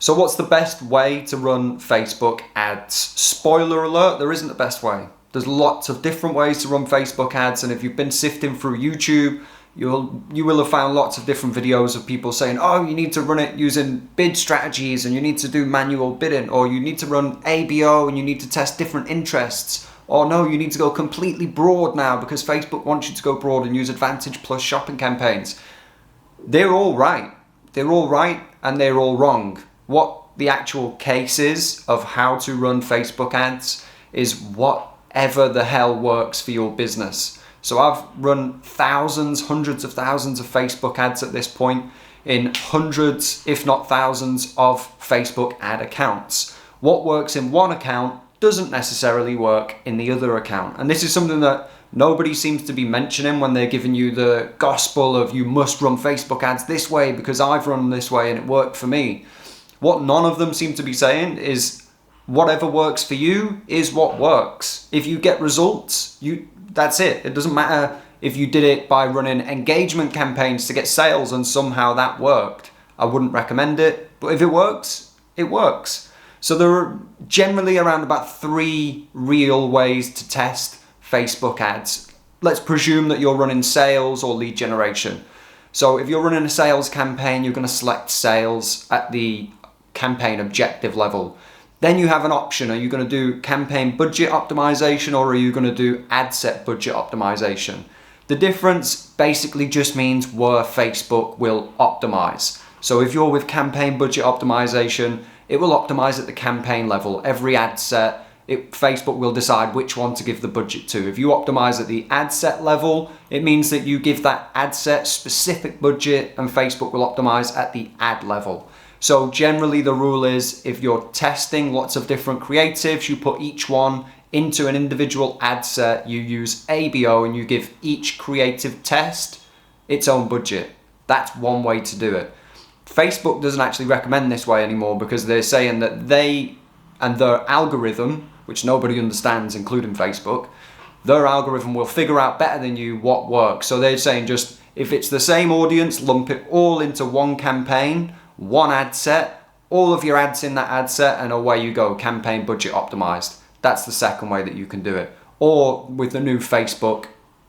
So what's the best way to run Facebook ads? Spoiler alert, there isn't the best way. There's lots of different ways to run Facebook ads, and if you've been sifting through YouTube, you will have found lots of different videos of people saying, oh, you need to run it using bid strategies and you need to do manual bidding, or you need to run ABO and you need to test different interests, or no, you need to go completely broad now because Facebook wants you to go broad and use Advantage Plus shopping campaigns. They're all right. They're all right and they're all wrong. What the actual case is of how to run Facebook ads is whatever the hell works for your business. So I've run thousands, hundreds of thousands of Facebook ads at this point in hundreds, if not thousands, of Facebook ad accounts. What works in one account doesn't necessarily work in the other account. And this is something that nobody seems to be mentioning when they're giving you the gospel of you must run Facebook ads this way because I've run this way and it worked for me. What none of them seem to be saying is whatever works for you is what works. If you get results, that's it. It doesn't matter if you did it by running engagement campaigns to get sales and somehow that worked. I wouldn't recommend it, but if it works, it works. So there are generally around about 3 real ways to test Facebook ads. Let's presume that you're running sales or lead generation. So if you're running a sales campaign, you're going to select sales at the campaign objective level. Then you have an option. Are you going to do campaign budget optimization or are you going to do ad set budget optimization? The difference basically just means where Facebook will optimize. So if you're with campaign budget optimization, it will optimize at the campaign level. Every ad set, Facebook will decide which one to give the budget to. If you optimize at the ad set level, it means that you give that ad set specific budget and Facebook will optimize at the ad level. So generally the rule is if you're testing lots of different creatives, you put each one into an individual ad set, you use ABO and you give each creative test its own budget. That's one way to do it. Facebook doesn't actually recommend this way anymore because they're saying that they and their algorithm, which nobody understands, including Facebook, their algorithm will figure out better than you what works. So they're saying just if it's the same audience, lump it all into one campaign, one ad set, all of your ads in that ad set, and away you go, campaign budget optimized. That's the second way that you can do it. Or with the new Facebook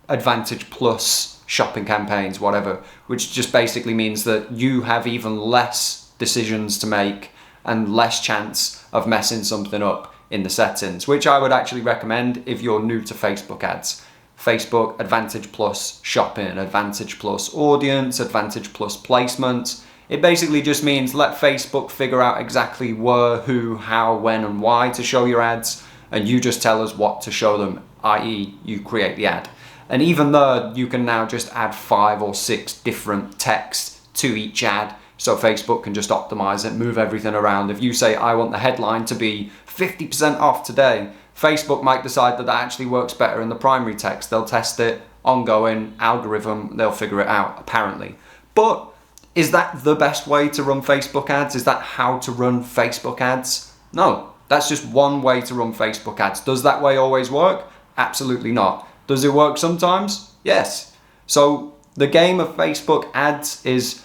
Advantage Plus shopping campaigns, whatever, which just basically means that you have even less decisions to make and less chance of messing something up in the settings, which I would actually recommend if you're new to Facebook ads. Facebook Advantage Plus shopping, Advantage Plus audience, Advantage Plus placements. It basically just means let Facebook figure out exactly where, who, how, when and why to show your ads, and you just tell us what to show them, i.e. you create the ad. And even though you can now just add 5 or 6 different texts to each ad, so Facebook can just optimize it, move everything around. If you say, I want the headline to be 50% off today, Facebook might decide that actually works better in the primary text. They'll test it, ongoing, algorithm, they'll figure it out, apparently. But is that the best way to run Facebook ads? Is that how to run Facebook ads? No, that's just one way to run Facebook ads. Does that way always work? Absolutely not. Does it work sometimes? Yes. So the game of Facebook ads is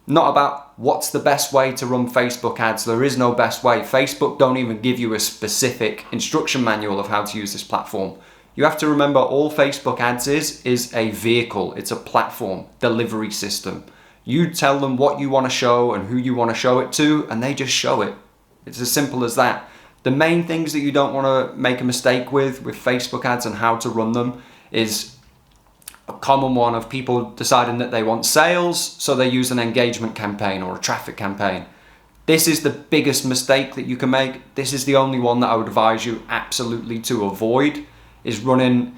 not about what's the best way to run Facebook ads. There is no best way. Facebook don't even give you a specific instruction manual of how to use this platform. You have to remember all Facebook ads is a vehicle. It's a platform, delivery system. You tell them what you want to show and who you want to show it to, and they just show it. It's as simple as that. The main things that you don't want to make a mistake with Facebook ads and how to run them is a common one of people deciding that they want sales, so they use an engagement campaign or a traffic campaign. This is the biggest mistake that you can make. This is the only one that I would advise you absolutely to avoid, is running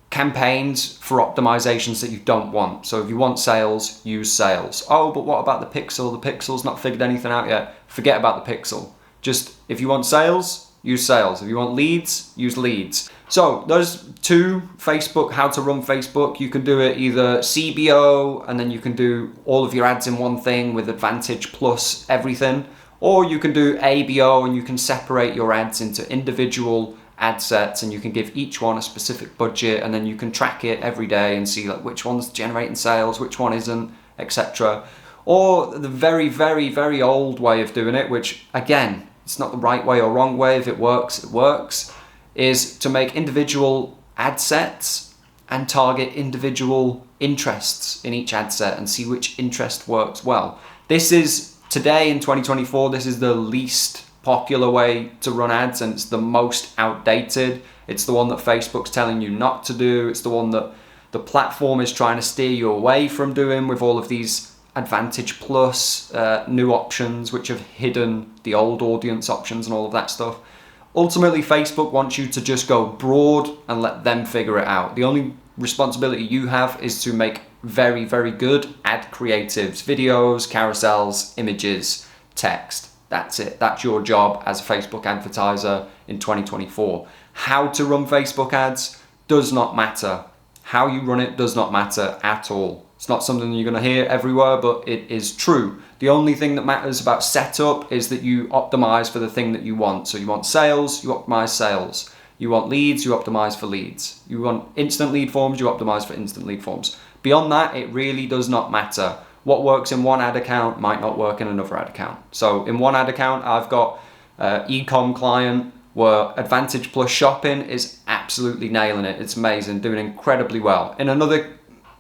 campaigns for optimizations that you don't want. So if you want sales, use sales. Oh, but what about the pixel? The pixel's not figured anything out yet. Forget about the pixel. Just if you want sales, use sales. If you want leads, use leads. So those 2, Facebook, how to run Facebook, you can do it either CBO and then you can do all of your ads in one thing with Advantage Plus everything, or you can do ABO and you can separate your ads into individual ad sets and you can give each one a specific budget and then you can track it every day and see like which one's generating sales, which one isn't, etc. Or the very, very, very old way of doing it, which again, it's not the right way or wrong way. If it works, is to make individual ad sets and target individual interests in each ad set and see which interest works well. This is, today in 2024, this is the least popular way to run ads, and it's the most outdated. It's the one that Facebook's telling you not to do. It's the one that the platform is trying to steer you away from doing with all of these Advantage Plus new options, which have hidden the old audience options and all of that stuff. Ultimately, Facebook wants you to just go broad and let them figure it out. The only responsibility you have is to make very, very good ad creatives, videos, carousels, images, text. That's it. That's your job as a Facebook advertiser in 2024. How to run Facebook ads does not matter. How you run it does not matter at all. It's not something you're going to hear everywhere, but it is true. The only thing that matters about setup is that you optimize for the thing that you want. So you want sales, you optimize sales. You want leads, you optimize for leads. You want instant lead forms, you optimize for instant lead forms. Beyond that, it really does not matter. What works in one ad account might not work in another ad account. So in one ad account, I've got e-com client where Advantage Plus Shopping is absolutely nailing it. It's amazing, doing incredibly well. In another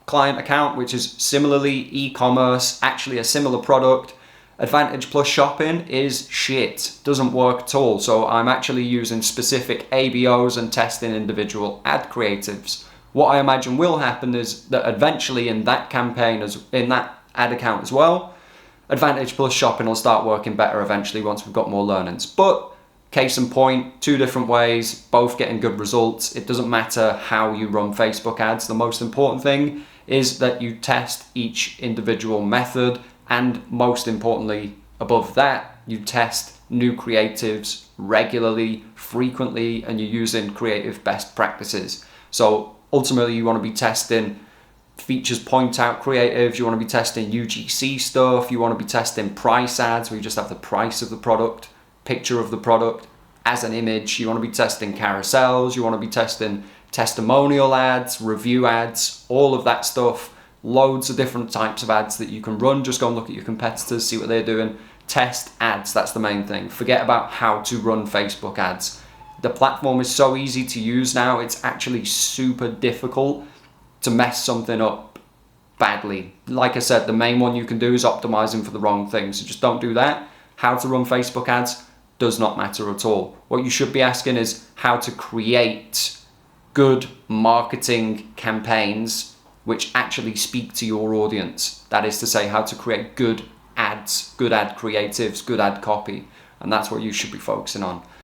client account, which is similarly e-commerce, actually a similar product, Advantage Plus Shopping is shit, doesn't work at all. So I'm actually using specific ABOs and testing individual ad creatives. What I imagine will happen is that eventually in that campaign, in that ad account as well, Advantage Plus Shopping will start working better eventually once we've got more learnings. But case in point, two different ways, both getting good results. It doesn't matter how you run Facebook ads. The most important thing is that you test each individual method, and most importantly, above that, you test new creatives regularly, frequently, and you're using creative best practices. So ultimately, you want to be testing features point out creatives, you want to be testing UGC stuff, you want to be testing price ads where you just have the price of the product, picture of the product as an image. You want to be testing carousels, you want to be testing testimonial ads, review ads, all of that stuff. Loads of different types of ads that you can run. Just go and look at your competitors, see what they're doing. Test ads, that's the main thing. Forget about how to run Facebook ads. The platform is so easy to use now, it's actually super difficult to mess something up badly. Like I said, the main one you can do is optimizing for the wrong thing. So just don't do that. How to run Facebook ads does not matter at all. What you should be asking is how to create good marketing campaigns which actually speak to your audience. That is to say, how to create good ads, good ad creatives, good ad copy. And that's what you should be focusing on.